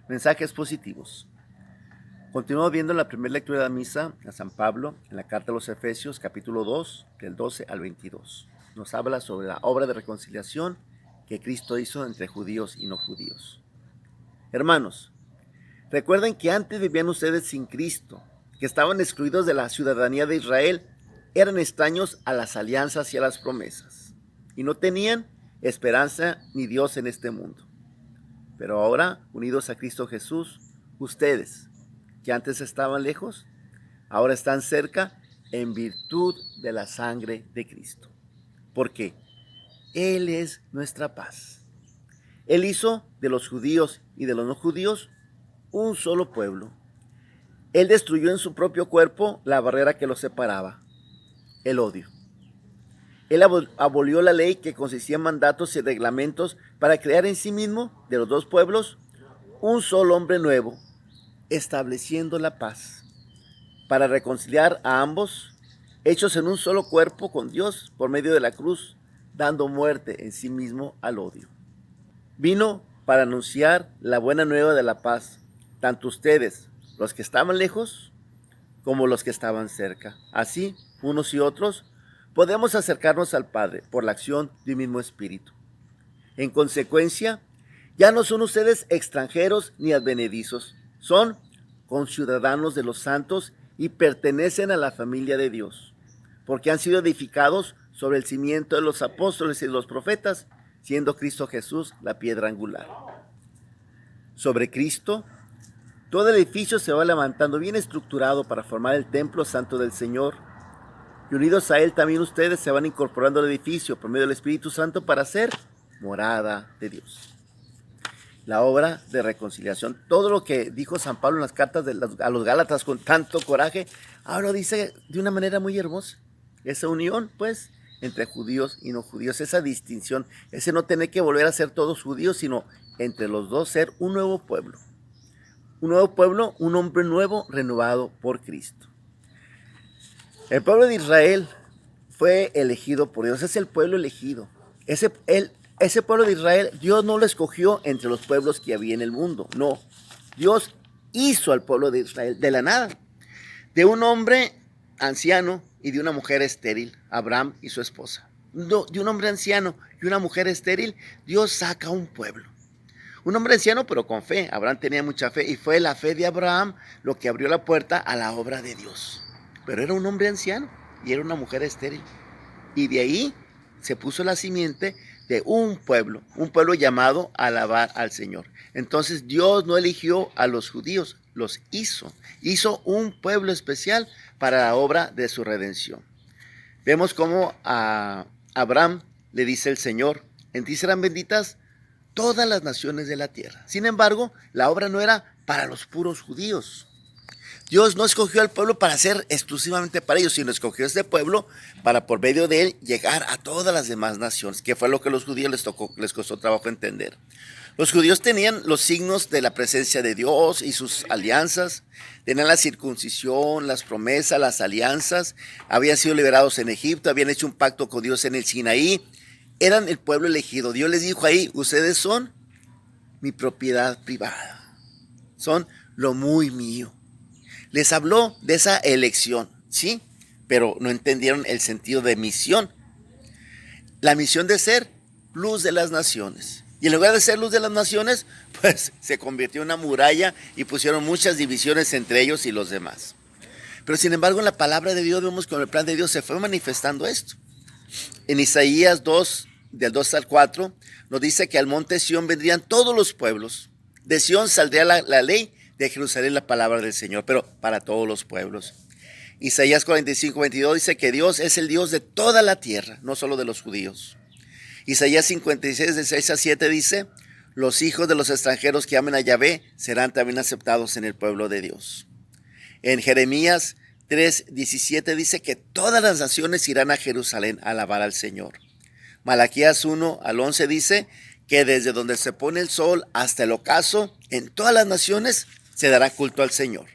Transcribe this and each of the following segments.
Mensajes positivos. Continuamos viendo la primera lectura de la misa a San Pablo en la carta a los Efesios, capítulo 2, del 12 al 22. Nos habla sobre la obra de reconciliación que Cristo hizo entre judíos y no judíos. Hermanos, recuerden que antes vivían ustedes sin Cristo, que estaban excluidos de la ciudadanía de Israel, eran extraños a las alianzas y a las promesas, y no tenían esperanza ni Dios en este mundo. Pero ahora, unidos a Cristo Jesús, ustedes, que antes estaban lejos, ahora están cerca en virtud de la sangre de Cristo. Porque Él es nuestra paz. Él hizo de los judíos y de los no judíos un solo pueblo. Él destruyó en su propio cuerpo la barrera que los separaba, el odio. Él abolió la ley que consistía en mandatos y reglamentos para crear en sí mismo, de los dos pueblos, un solo hombre nuevo, estableciendo la paz, para reconciliar a ambos, hechos en un solo cuerpo con Dios por medio de la cruz, dando muerte en sí mismo al odio. Vino para anunciar la buena nueva de la paz, tanto ustedes, los que estaban lejos, como los que estaban cerca. Así, unos y otros, podemos acercarnos al Padre por la acción de un mismo Espíritu. En consecuencia, ya no son ustedes extranjeros ni advenedizos, son conciudadanos de los santos y pertenecen a la familia de Dios, porque han sido edificados sobre el cimiento de los apóstoles y de los profetas, siendo Cristo Jesús la piedra angular. Sobre Cristo, todo el edificio se va levantando bien estructurado para formar el templo santo del Señor, y unidos a Él también ustedes se van incorporando al edificio por medio del Espíritu Santo para ser morada de Dios. La obra de reconciliación, todo lo que dijo San Pablo en las cartas a los Gálatas con tanto coraje, ahora lo dice de una manera muy hermosa. Esa unión, pues, entre judíos y no judíos, esa distinción, ese no tener que volver a ser todos judíos, sino entre los dos ser un nuevo pueblo. Un nuevo pueblo, un hombre nuevo renovado por Cristo. El pueblo de Israel fue elegido por Dios, es el pueblo elegido. Ese pueblo de Israel, Dios no lo escogió entre los pueblos que había en el mundo, no. Dios hizo al pueblo de Israel de la nada, de un hombre anciano y de una mujer estéril, Abraham y su esposa. No, de un hombre anciano y una mujer estéril, Dios saca un pueblo. Un hombre anciano pero con fe, Abraham tenía mucha fe y fue la fe de Abraham lo que abrió la puerta a la obra de Dios. Pero era un hombre anciano y era una mujer estéril. Y de ahí se puso la simiente de un pueblo llamado a alabar al Señor. Entonces Dios no eligió a los judíos, los hizo un pueblo especial para la obra de su redención. Vemos cómo a Abraham le dice el Señor: en ti serán benditas todas las naciones de la tierra. Sin embargo, la obra no era para los puros judíos. Dios no escogió al pueblo para ser exclusivamente para ellos, sino escogió a este pueblo para por medio de él llegar a todas las demás naciones, que fue lo que a los judíos les costó trabajo entender. Los judíos tenían los signos de la presencia de Dios y sus alianzas, tenían la circuncisión, las promesas, las alianzas, habían sido liberados en Egipto, habían hecho un pacto con Dios en el Sinaí, eran el pueblo elegido. Dios les dijo ahí: ustedes son mi propiedad privada, son lo muy mío. Les habló de esa elección, ¿sí? Pero no entendieron el sentido de misión. La misión de ser luz de las naciones. Y en lugar de ser luz de las naciones, pues se convirtió en una muralla y pusieron muchas divisiones entre ellos y los demás. Pero sin embargo, en la palabra de Dios vemos que con el plan de Dios se fue manifestando esto. En Isaías 2, del 2 al 4, nos dice que al monte Sión vendrían todos los pueblos. De Sión saldría la ley, de Jerusalén la palabra del Señor, pero para todos los pueblos. Isaías 45, 22 dice que Dios es el Dios de toda la tierra, no solo de los judíos. Isaías 56, de 6 a 7 dice: los hijos de los extranjeros que amen a Yahvé serán también aceptados en el pueblo de Dios. En Jeremías 3, 17 dice que todas las naciones irán a Jerusalén a alabar al Señor. Malaquías 1 al 11 dice que desde donde se pone el sol hasta el ocaso, en todas las naciones se dará culto al Señor.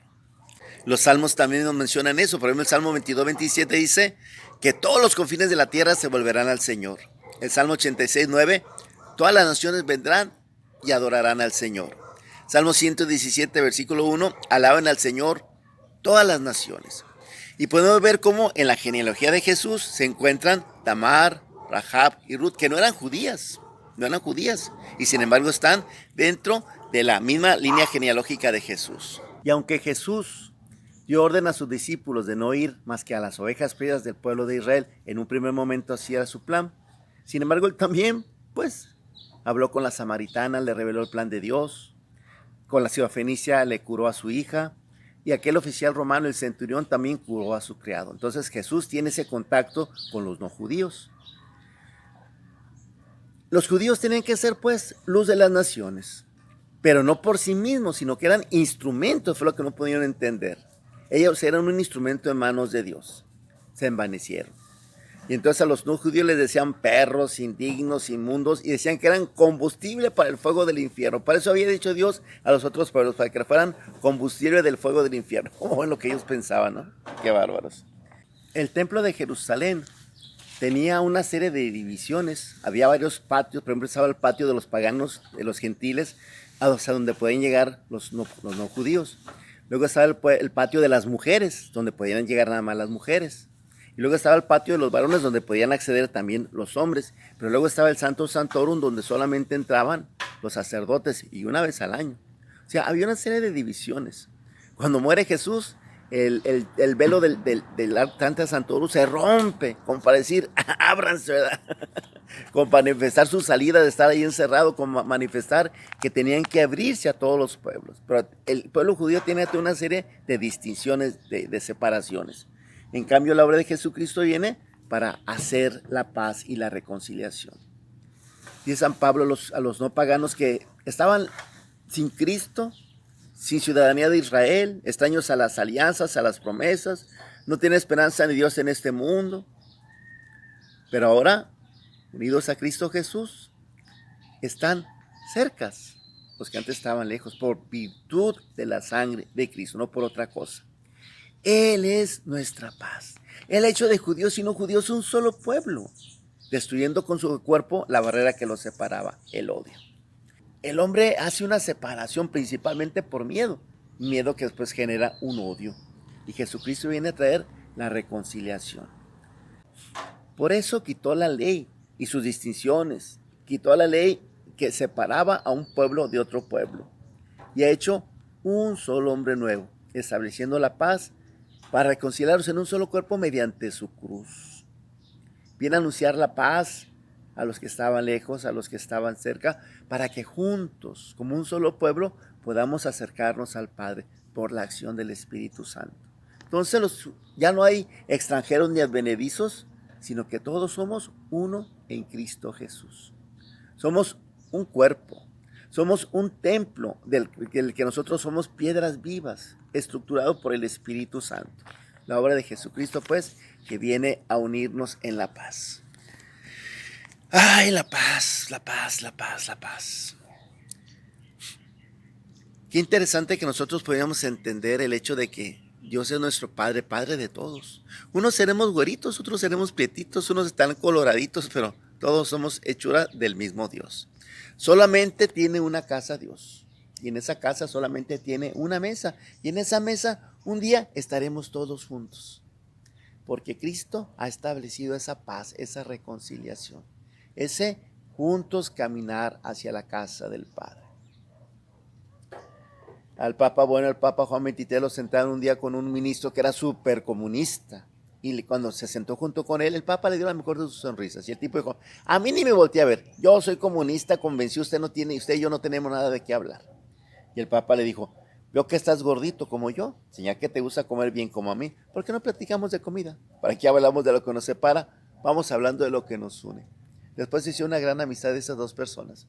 Los salmos también nos mencionan eso. Por ejemplo, el Salmo 22, 27 dice que todos los confines de la tierra se volverán al Señor. El Salmo 86, 9, todas las naciones vendrán y adorarán al Señor. Salmo 117, versículo 1, alaben al Señor todas las naciones. Y podemos ver cómo en la genealogía de Jesús se encuentran Tamar, Rahab y Ruth, que no eran judías, y sin embargo están dentro de la misma línea genealógica de Jesús. Y aunque Jesús dio orden a sus discípulos de no ir más que a las ovejas perdidas del pueblo de Israel, en un primer momento así era su plan, sin embargo él también, pues, habló con la samaritana, le reveló el plan de Dios, con la ciudad fenicia le curó a su hija, y aquel oficial romano, el centurión, también curó a su criado. Entonces Jesús tiene ese contacto con los no judíos. Los judíos tenían que ser pues luz de las naciones, pero no por sí mismos, sino que eran instrumentos, fue lo que no pudieron entender. Ellos eran un instrumento en manos de Dios. Se envanecieron. Y entonces a los no judíos les decían perros, indignos, inmundos, y decían que eran combustible para el fuego del infierno. Para eso había dicho Dios a los otros pueblos, para que fueran combustible del fuego del infierno. Como en lo que ellos pensaban, ¿no? Qué bárbaros. El templo de Jerusalén tenía una serie de divisiones. Había varios patios. Por ejemplo, estaba el patio de los paganos, de los gentiles, hasta donde podían llegar los no judíos. Luego estaba el patio de las mujeres, donde podían llegar nada más las mujeres. Y luego estaba el patio de los varones, donde podían acceder también los hombres. Pero luego estaba el Santo Santorum, donde solamente entraban los sacerdotes, y una vez al año. O sea, había una serie de divisiones. Cuando muere Jesús, el velo del Santo Santorum se rompe, como para decir, ábranse, ¿verdad? Como para manifestar su salida de estar ahí encerrado, como manifestar que tenían que abrirse a todos los pueblos. Pero el pueblo judío tiene una serie de distinciones, de separaciones. En cambio, la obra de Jesucristo viene para hacer la paz y la reconciliación. Dice San Pablo a los no paganos que estaban sin Cristo, sin ciudadanía de Israel, extraños a las alianzas, a las promesas, no tienen esperanza ni Dios en este mundo. Pero ahora, unidos a Cristo Jesús, están cercas, los que antes estaban lejos, por virtud de la sangre de Cristo, no por otra cosa. Él es nuestra paz. Él ha hecho de judíos y no judíos un solo pueblo, destruyendo con su cuerpo la barrera que los separaba, el odio. El hombre hace una separación principalmente por miedo que después genera un odio. Y Jesucristo viene a traer la reconciliación. Por eso quitó la ley y sus distinciones, quitó la ley que separaba a un pueblo de otro pueblo y ha hecho un solo hombre nuevo, estableciendo la paz para reconciliarlos en un solo cuerpo mediante su cruz. Viene a anunciar la paz a los que estaban lejos, a los que estaban cerca, para que juntos, como un solo pueblo, podamos acercarnos al Padre por la acción del Espíritu Santo. Entonces ya no hay extranjeros ni advenedizos, sino que todos somos uno en Cristo Jesús. Somos un cuerpo, somos un templo del que nosotros somos piedras vivas, estructurado por el Espíritu Santo. La obra de Jesucristo, pues, que viene a unirnos en la paz. ¡Ay, la paz, la paz, la paz, la paz! Qué interesante que nosotros podamos entender el hecho de que Dios es nuestro Padre, Padre de todos. Unos seremos güeritos, otros seremos prietitos, unos están coloraditos, pero todos somos hechura del mismo Dios. Solamente tiene una casa Dios, y en esa casa solamente tiene una mesa, y en esa mesa un día estaremos todos juntos, porque Cristo ha establecido esa paz, esa reconciliación, ese juntos caminar hacia la casa del Padre. El Papa Juan XXIII lo sentaron un día con un ministro que era súper comunista. Y cuando se sentó junto con él, el Papa le dio la mejor de sus sonrisas. Y el tipo dijo, a mí ni me volteé a ver. Yo soy comunista, convencí, usted y yo no tenemos nada de qué hablar. Y el Papa le dijo, veo que estás gordito como yo. Señal que te gusta comer bien como a mí. ¿Por qué no platicamos de comida? ¿Para qué hablamos de lo que nos separa? Vamos hablando de lo que nos une. Después se hizo una gran amistad de esas dos personas.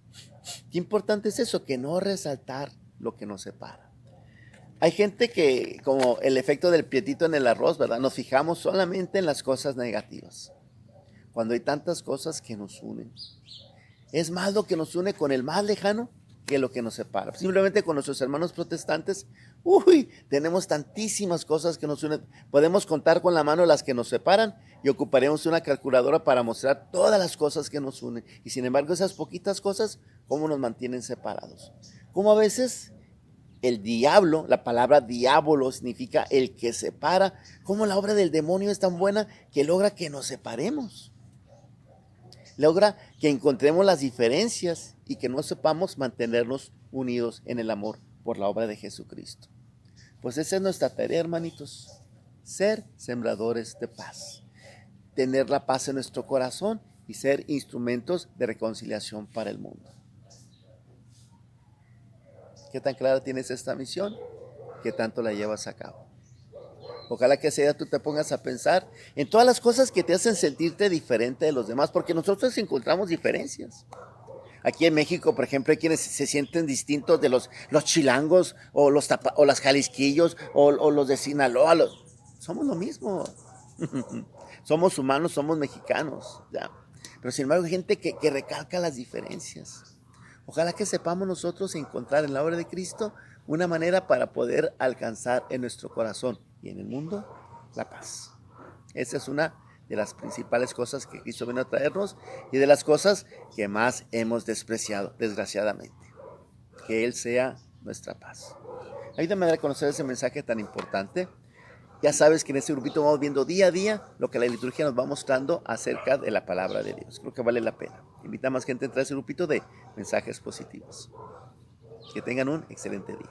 Qué importante es eso, que no resaltar lo que nos separa. Hay gente que, como el efecto del prietito en el arroz, ¿verdad? Nos fijamos solamente en las cosas negativas, cuando hay tantas cosas que nos unen. Es más lo que nos une con el más lejano que lo que nos separa. Simplemente con nuestros hermanos protestantes, tenemos tantísimas cosas que nos unen. Podemos contar con la mano las que nos separan y ocuparemos una calculadora para mostrar todas las cosas que nos unen. Y sin embargo, esas poquitas cosas, ¿cómo nos mantienen separados? Como a veces el diablo, la palabra diablo significa el que separa, cómo la obra del demonio es tan buena que logra que nos separemos. Logra que encontremos las diferencias y que no sepamos mantenernos unidos en el amor por la obra de Jesucristo. Pues esa es nuestra tarea, hermanitos, ser sembradores de paz, tener la paz en nuestro corazón y ser instrumentos de reconciliación para el mundo. ¿Qué tan clara tienes esta misión? ¿Qué tanto la llevas a cabo? Ojalá que ese día tú te pongas a pensar en todas las cosas que te hacen sentirte diferente de los demás, porque nosotros encontramos diferencias. Aquí en México, por ejemplo, hay quienes se sienten distintos de los chilangos o o las jalisquillos o los de Sinaloa. Somos lo mismo. Somos humanos, somos mexicanos. ¿Ya? Pero sin embargo hay gente que recalca las diferencias. Ojalá que sepamos nosotros encontrar en la obra de Cristo una manera para poder alcanzar en nuestro corazón y en el mundo la paz. Esa es una de las principales cosas que Cristo vino a traernos y de las cosas que más hemos despreciado, desgraciadamente. Que Él sea nuestra paz. Ayúdame a conocer ese mensaje tan importante. Ya sabes que en este grupito vamos viendo día a día lo que la liturgia nos va mostrando acerca de la palabra de Dios. Creo que vale la pena. Invita a más gente a entrar a ese grupito de mensajes positivos. Que tengan un excelente día.